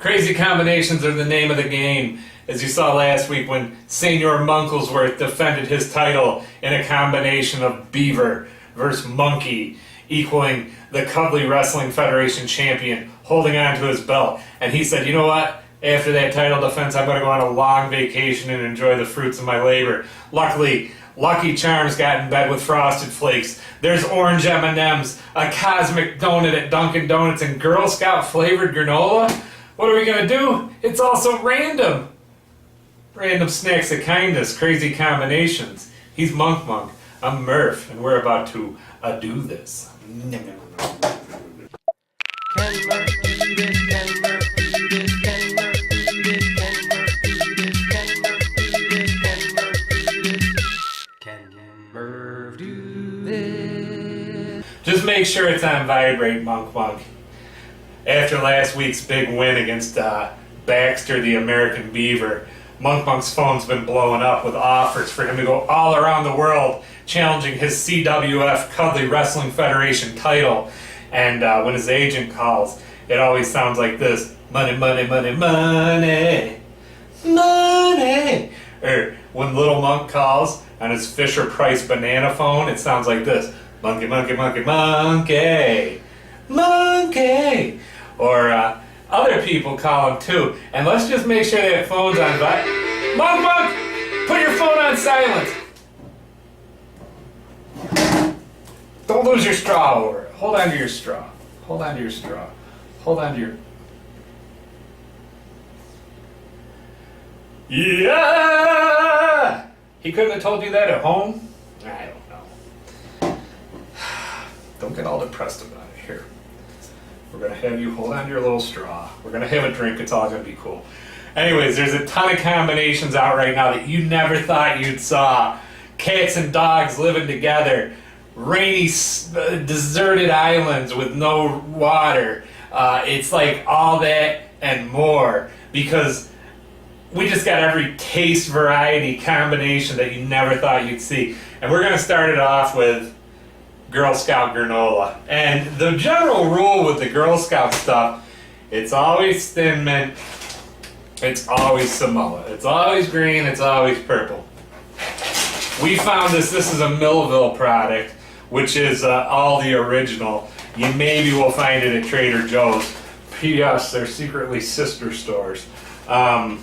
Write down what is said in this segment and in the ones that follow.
Crazy combinations are the name of the game, as you saw last week when Senior Monklesworth defended his title in a combination of beaver versus monkey, equaling the Cuddly Wrestling Federation champion, holding on to his belt. And he said, you know what? After that title defense, I'm going to go on a long vacation and enjoy the fruits of my labor. Luckily, Lucky Charms got in bed with Frosted Flakes. There's orange M&Ms, a cosmic donut at Dunkin' Donuts, and Girl Scout flavored granola. What are we going to do? It's also random. Random snacks of kindness, crazy combinations. He's Monk, I'm Murph, and we're about to do this. Can Murph do this? Can Murph do this? Can Murph do this? Can Murph do this? Can Murph do this? Can Murph do this? Can Murph do this? Just make sure it's on vibrate, Monk. After last week's big win against Baxter, the American Beaver, Monk's phone's been blowing up with offers for him to go all around the world challenging his CWF Cuddly Wrestling Federation title. And when his agent calls, it always sounds like this: money, money, money, money, money. Or when Little Monk calls on his Fisher-Price banana phone, it sounds like this: monkey, monkey, monkey, monkey, monkey. Or other people call him too. And let's just make sure that phone's on Monk, put your phone on silent. Don't lose your straw over it. Hold on to your straw. Hold on to your straw. Hold on to your... Yeah! He couldn't have told you that at home? I don't know. Don't get all depressed about it. Here. We're going to have you hold on to your little straw. We're going to have a drink. It's all going to be cool. Anyways, there's a ton of combinations out right now that you never thought you'd saw. Cats and dogs living together. Rainy, deserted islands with no water. It's like all that and more, because we just got every taste, variety, combination that you never thought you'd see. And we're going to start it off with Girl Scout granola. And the general rule with the Girl Scout stuff, it's always Thin Mint, it's always Samoa, it's always green, it's always purple. We found this is a Millville product, which is all the original. You maybe will find it at Trader Joe's. P.S. They're secretly sister stores. Yeah,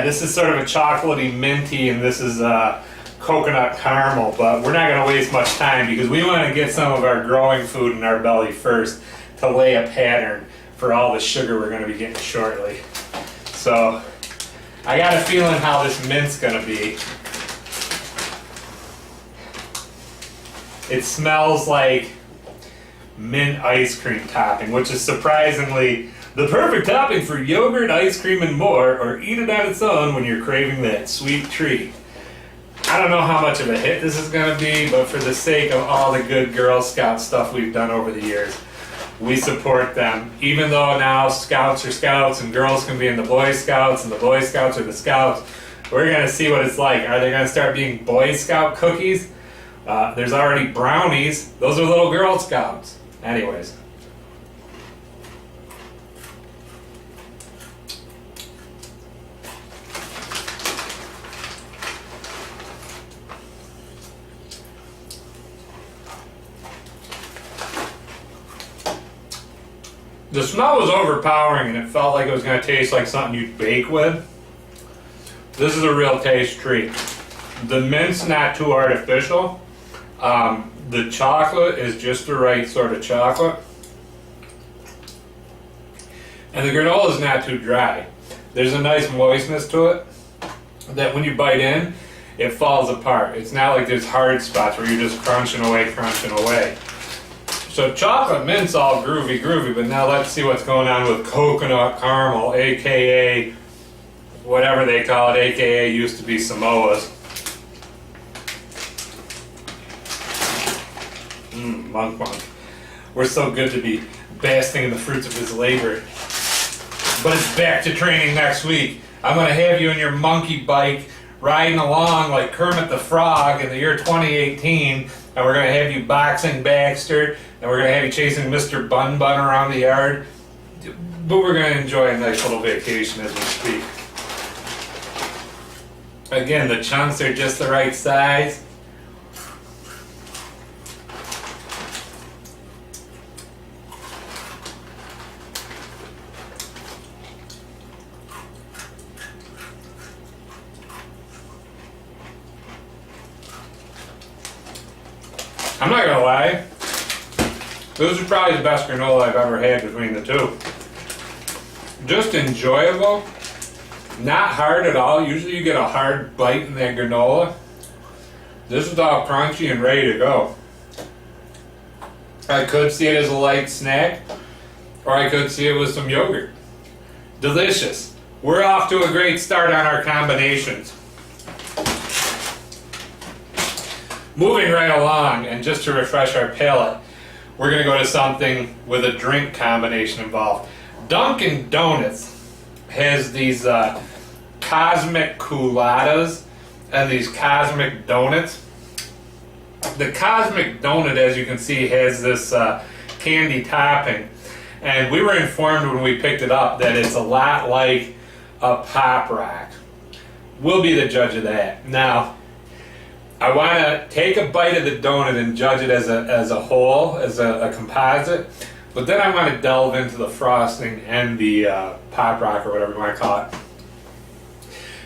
this is sort of a chocolatey minty, and this is coconut caramel, but we're not going to waste much time because we want to get some of our growing food in our belly first to lay a pattern for all the sugar we're going to be getting shortly. So I got a feeling how this mint's going to be. It smells like mint ice cream topping, which is surprisingly the perfect topping for yogurt, ice cream, and more, or eat it on its own when you're craving that sweet treat. I don't know how much of a hit this is going to be, but for the sake of all the good Girl Scout stuff we've done over the years, we support them. Even though now Scouts are Scouts and girls can be in the Boy Scouts and the Boy Scouts are the Scouts, we're going to see what it's like. Are they going to start being Boy Scout cookies? There's already brownies. Those are little Girl Scouts. Anyways. The smell was overpowering and it felt like it was going to taste like something you'd bake with. This is a real taste treat. The mint's not too artificial. The chocolate is just the right sort of chocolate. And the granola is not too dry. There's a nice moistness to it that when you bite in, it falls apart. It's not like there's hard spots where you're just crunching away. So chocolate mint's all groovy, but now let's see what's going on with coconut caramel, aka whatever they call it, aka used to be Samoa's. Monk. We're so good to be basking in the fruits of his labor. But it's back to training next week. I'm going to have you in your monkey bike riding along like Kermit the Frog in the year 2018, and we're going to have you boxing Baxter, and we're going to have you chasing Mr. Bun around the yard. but we're gonna enjoy a nice little vacation as we speak. Again, the chunks are just the right size. I'm not gonna lie, those are probably the best granola I've ever had between the two. Just enjoyable, not hard at all. Usually you get a hard bite in that granola. This is all crunchy and ready to go. I could see it as a light snack, or I could see it with some yogurt. Delicious. We're off to a great start on our combinations. Moving right along, and just to refresh our palate, we're going to go to something with a drink combination involved. Dunkin' Donuts has these cosmic culottes and these cosmic donuts. The cosmic donut, as you can see, has this candy topping, and we were informed when we picked it up that it's a lot like a Pop Rock. We'll be the judge of that. Now, I want to take a bite of the donut and judge it as a whole, as a composite, but then I want to delve into the frosting and the Pop Rock, or whatever you want to call it.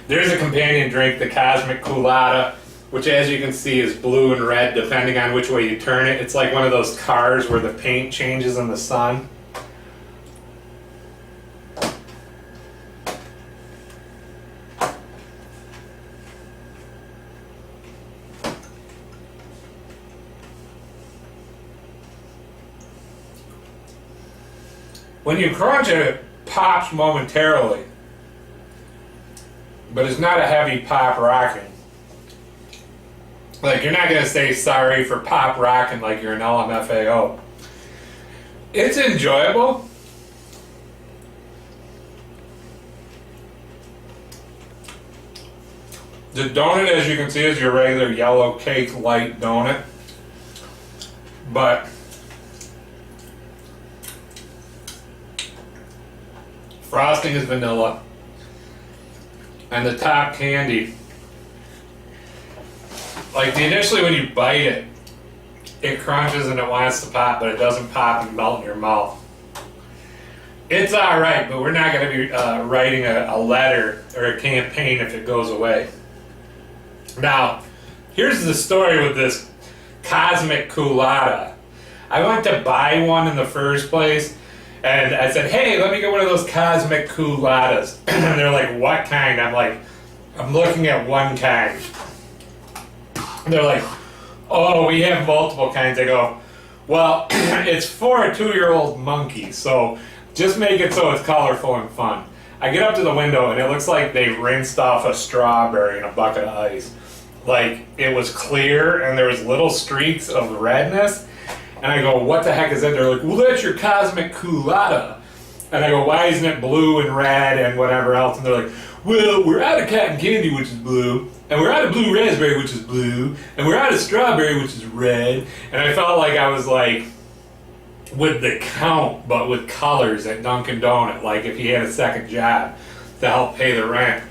There's a companion drink, the Cosmic Culotta, which, as you can see, is blue and red depending on which way you turn it. It's like one of those cars where the paint changes in the sun. When you crunch it, it pops momentarily, but it's not a heavy pop rocking. Like, you're not going to say sorry for pop rocking like you're an LMFAO. It's enjoyable. The donut, as you can see, is your regular yellow cake light donut, but frosting is vanilla, and the top candy, like initially when you bite it, it crunches and it wants to pop, but it doesn't pop and melt in your mouth. It's alright, but we're not going to be writing a letter or a campaign if it goes away. Now, here's the story with this Cosmic Culotta. I went to buy one in the first place, and I said, hey, let me get one of those Cosmic Culottas. And they're like, what kind? I'm like, I'm looking at one kind. And they're like, oh, we have multiple kinds. I go, well, it's for a 2-year-old monkey, so just make it so it's colorful and fun. I get up to the window, and it looks like they rinsed off a strawberry in a bucket of ice. Like, it was clear, and there was little streaks of redness. And I go, what the heck is that? They're like, well, that's your Cosmic Culotta. And I go, why isn't it blue and red and whatever else? And they're like, well, we're out of cotton candy, which is blue, and we're out of blue raspberry, which is blue, and we're out of strawberry, which is red. And I felt like I was like with the count, but with colors at Dunkin' Donut, like if he had a second job to help pay the rent.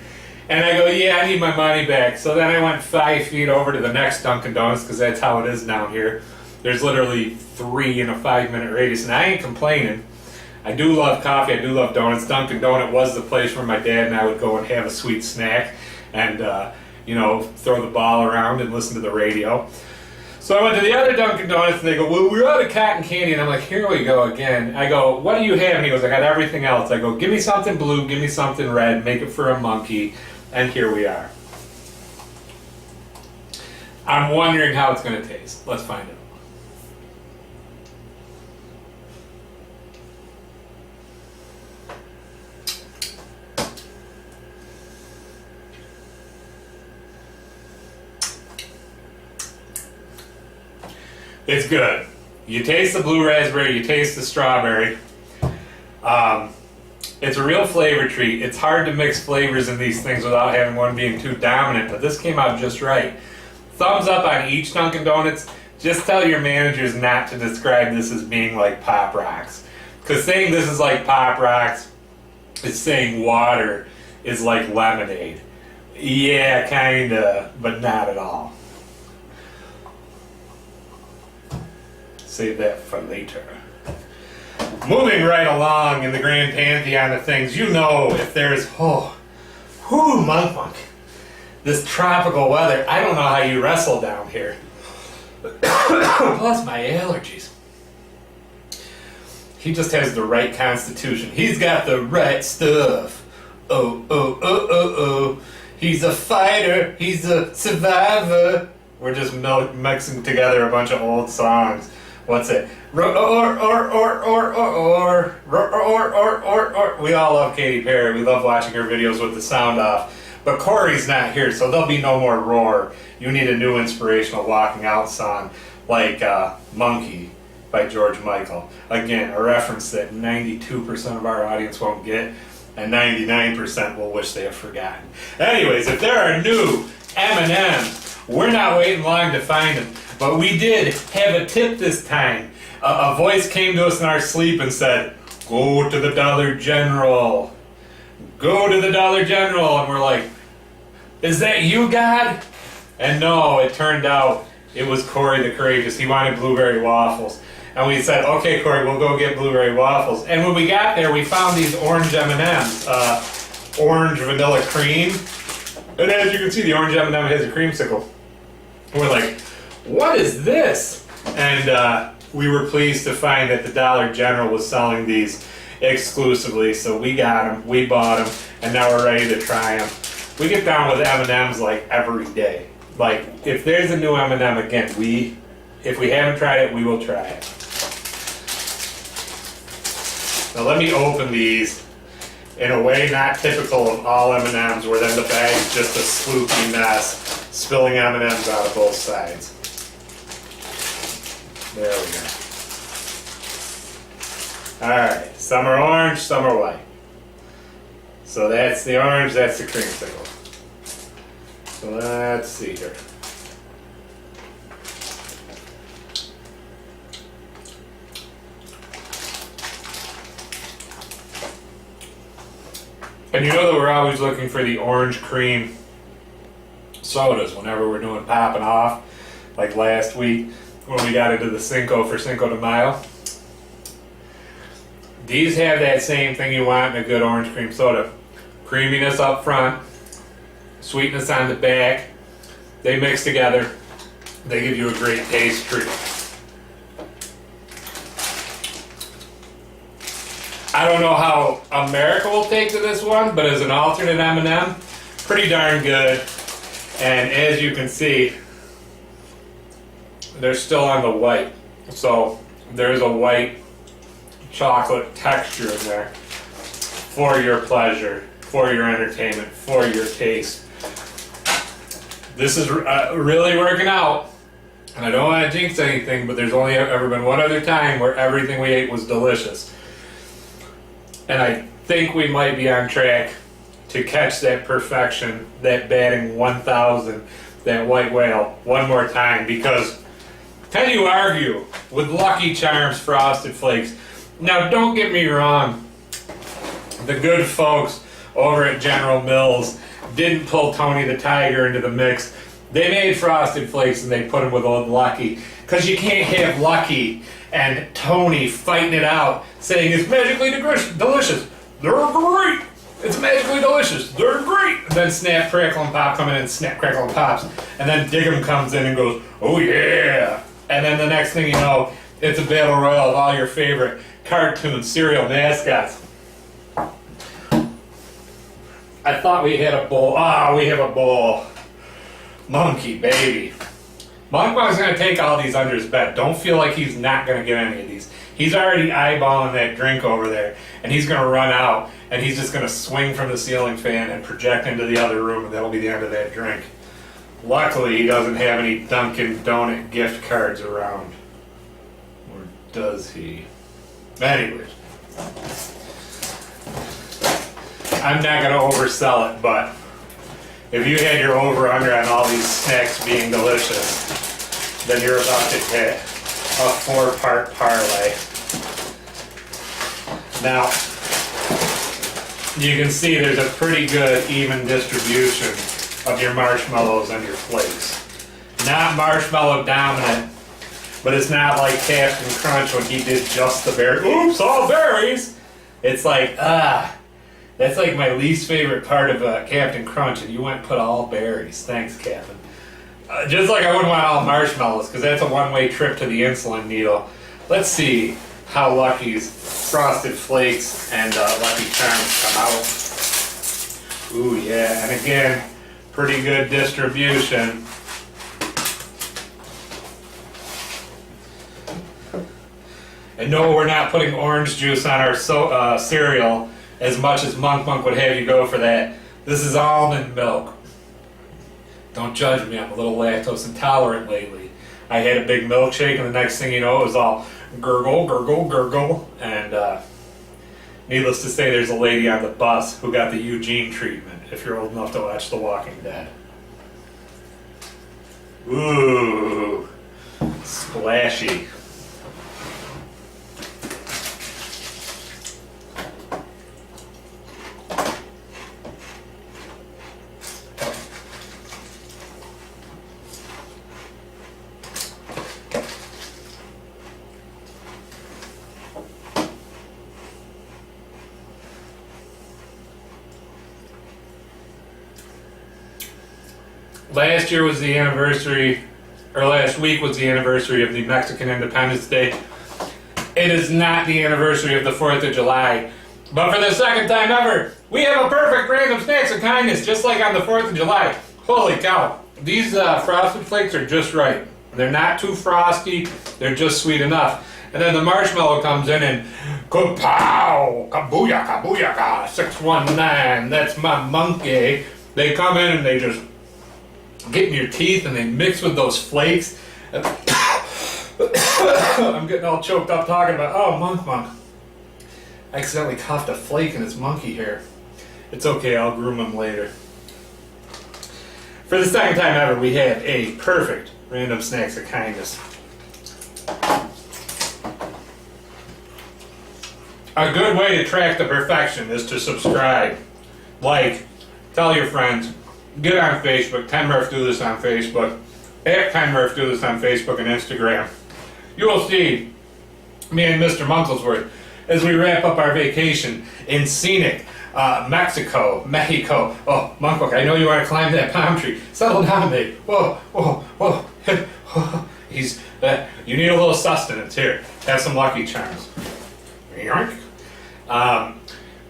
And I go, yeah, I need my money back. So then I went 5 feet over to the next Dunkin' Donuts, because that's how it is down here. There's literally 3 in a 5-minute radius, and I ain't complaining. I do love coffee, I do love donuts. Dunkin' Donut was the place where my dad and I would go and have a sweet snack and, you know, throw the ball around and listen to the radio. So I went to the other Dunkin' Donuts, and they go, well, we're out of cotton candy. And I'm like, here we go again. I go, what do you have? And he goes, I got everything else. I go, give me something blue, give me something red, make it for a monkey. And here we are. I'm wondering how it's going to taste. Let's find out. It's good. You taste the blue raspberry, you taste the strawberry. It's a real flavor treat. It's hard to mix flavors in these things without having one being too dominant, but this came out just right. Thumbs up on each Dunkin' Donuts. Just tell your managers not to describe this as being like Pop Rocks, Because saying this is like Pop Rocks is saying water is like lemonade. Yeah, kinda, but not at all. Save that for later. Moving right along in the grand pantheon of things, you know, if there's, monk. This tropical weather, I don't know how you wrestle down here. Plus my allergies. He just has the right constitution. He's got the right stuff. Oh. He's a fighter. He's a survivor. We're just mixing together a bunch of old songs. What's it? We all love Katy Perry. We love watching her videos with the sound off. But Corey's not here, so there'll be no more roar. You need a new inspirational walking out song like Monkey by George Michael. Again, a reference that 92% of our audience won't get, and 99% will wish they have forgotten. Anyways, if there are new M&Ms, we're not waiting long to find them. But we did have a tip this time. A voice came to us in our sleep and said, "Go to the Dollar General. Go to the Dollar General." And we're like, "Is that you, God?" And no, it turned out it was Corey the Courageous. He wanted blueberry waffles. And we said, "Okay, Corey, we'll go get blueberry waffles." And when we got there, we found these orange M&Ms, orange vanilla cream. And as you can see, the orange M&M has a creamsicle. And we're like, "What is this?" And we were pleased to find that the Dollar General was selling these exclusively. So we got them, we bought them, and now we're ready to try them. We get down with M&Ms like every day. Like, if there's a new M&M, again, if we haven't tried it, we will try it. Now let me open these in a way not typical of all M&Ms, where then the bag's just a sloopy mess, spilling M&Ms out of both sides. There we go. Alright, some are orange, some are white. So that's the orange, that's the creamsicle. So let's see here. And you know that we're always looking for the orange cream sodas whenever we're doing popping off. Like last week when we got into the Cinco for Cinco de Mayo. These have that same thing you want in a good orange cream soda. Creaminess up front, sweetness on the back. They mix together. They give you a great taste treat. I don't know how America will take to this one, but as an alternate M&M, pretty darn good. And as you can see, they're still on the white. So there's a white chocolate texture in there for your pleasure, for your entertainment, for your taste. This is really working out. And I don't want to jinx anything, but there's only ever been one other time where everything we ate was delicious. And I think we might be on track to catch that perfection, that batting 1,000, that white whale one more time, because can you argue with Lucky Charms Frosted Flakes? Now don't get me wrong, the good folks over at General Mills didn't pull Tony the Tiger into the mix. They made Frosted Flakes and they put them with Old Lucky, because you can't have Lucky and Tony fighting it out, saying it's magically delicious. They're great. It's magically delicious. They're great. And then Snap, Crackle, and Pop come in and Snap, Crackle, and Pops. And then Diggum comes in and goes, "Oh yeah." And then the next thing you know, it's a battle royal of all your favorite cartoon cereal mascots. I thought we had a bowl. We have a bowl. Monkey, baby. Monkey's going to take all these under his bed. Don't feel like he's not going to get any of these. He's already eyeballing that drink over there, and he's going to run out, and he's just going to swing from the ceiling fan and project into the other room, and that'll be the end of that drink. Luckily, he doesn't have any Dunkin' Donut gift cards around. Or does he? Anyways. I'm not going to oversell it, but if you had your over-under on all these snacks being delicious, then you're about to hit a 4-part parlay. Now, you can see there's a pretty good even distribution of your marshmallows and your flakes. Not marshmallow dominant, but it's not like Captain Crunch when he did just the berries. Oops, all berries! It's like, that's like my least favorite part of Captain Crunch, and you went and put all berries. Thanks, Captain. Just like I wouldn't want all marshmallows, because that's a one-way trip to the insulin needle. Let's see how Lucky's Frosted Flakes and Lucky Charms come out. Ooh, yeah, and again, pretty good distribution. And no, we're not putting orange juice on our cereal as much as Monk would have you go for that. This is almond milk. Don't judge me, I'm a little lactose intolerant lately. I had a big milkshake and the next thing you know it was all gurgle, gurgle, gurgle. And needless to say, there's a lady on the bus who got the Eugene treatment, if you're old enough to watch The Walking Dead. Ooh, splashy. Last year was the anniversary, or last week was the anniversary of the Mexican Independence Day. It is not the anniversary of the 4th of July, but for the second time ever, we have a perfect random snacks of kindness, just like on the 4th of July. Holy cow, these Frosted Flakes are just right. They're not too frosty, they're just sweet enough. And then the marshmallow comes in and kapow, kabooyaka, kabooyaka, 619, that's my monkey. They come in and they just get in your teeth and they mix with those flakes. I'm getting all choked up talking about, oh, Monk. I accidentally coughed a flake in his monkey hair. It's okay, I'll groom him later. For the second time ever, we have a perfect random snacks of kindness. A good way to track the perfection is to subscribe, like, tell your friends, get on Facebook. 10 Murph do this on Facebook. At 10 Murph do this on Facebook and Instagram. You will see me and Mr. Munklesworth as we wrap up our vacation in scenic Mexico. Oh, Monk, I know you want to climb that palm tree. Settle down, babe. Whoa. He's, you need a little sustenance here. Have some Lucky Charms.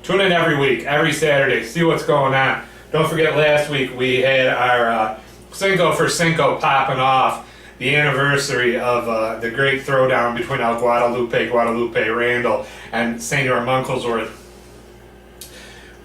Tune in every week, every Saturday. See what's going on. Don't forget, last week we had our Cinco for Cinco popping off, the anniversary of the great throwdown between El Guadalupe Randall, and Senor Munklesworth.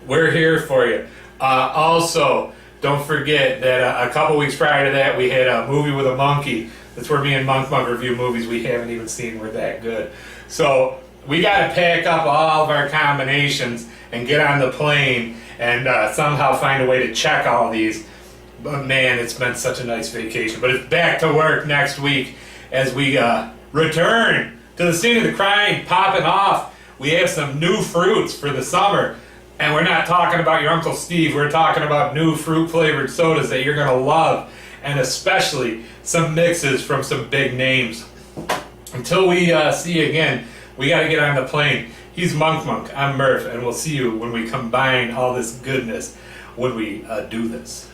We're here for you. Also, don't forget that a couple weeks prior to that, we had a movie with a monkey. That's where me and Monk review movies we haven't even seen. We're that good. So we got to pack up all of our combinations and get on the plane and somehow find a way to check all these. But man, it's been such a nice vacation. But it's back to work next week as we return to the scene of the crime, popping off. We have some new fruits for the summer. And we're not talking about your Uncle Steve. We're talking about new fruit-flavored sodas that you're going to love. And especially some mixes from some big names. Until we see you again, we got to get on the plane. He's Monk, I'm Murph, and we'll see you when we combine all this goodness when we do this.